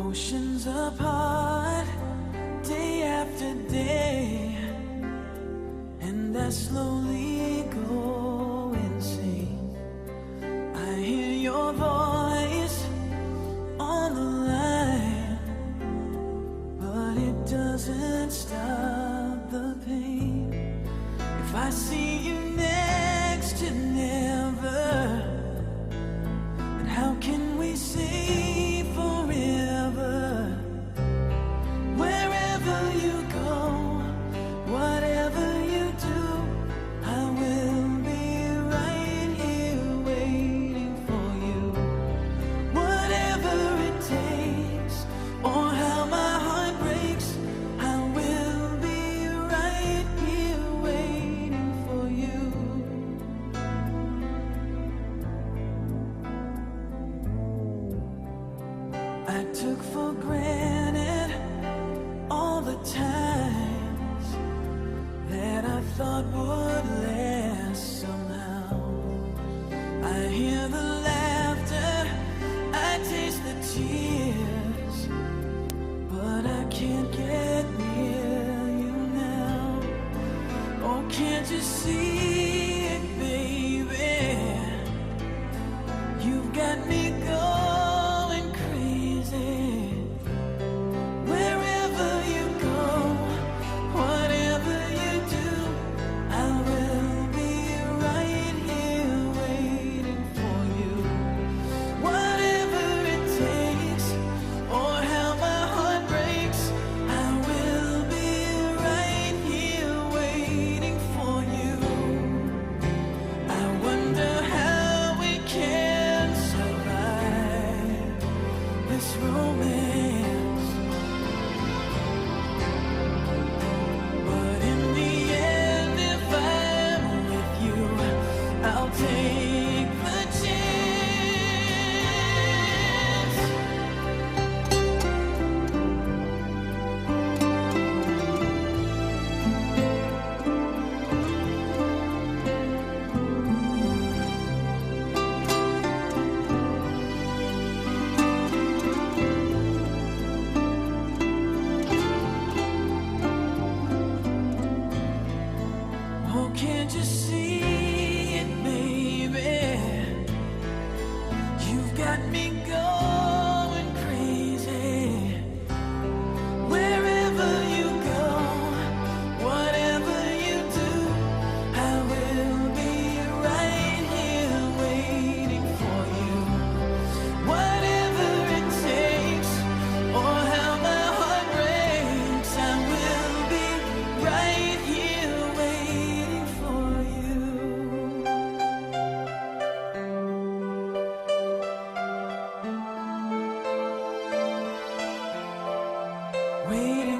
Oceans apart, day after day, and I slowly go insane. I hear your voice on the line, but it doesn't stop the pain. If I see you next to never, then how can we say forever? Wherever you go, whatever you do, I will be right here waiting for you. Whatever it takes, or how my heart breaks, I will be right here waiting for you. I took for granted all the times that I thought would last somehow. I hear the laughter, I taste the tears, but I can't get near you now. Oh, can't you see it, baby? You've got me going crazy. Wherever you go, whatever you do, I will be right here waiting for you. Whatever it takes, or how my heart breaks, I will be right here waiting for you. I wonder how we can survive this romance, but in the end, if I'm with you, I'll take the chance. Oh, can't you see it, baby? You've got me going crazy. Wherever you go, whatever you do, I will be right here waiting for you. Whatever it takes, or how my heart breaks, I will be right here waiting for you. Waiting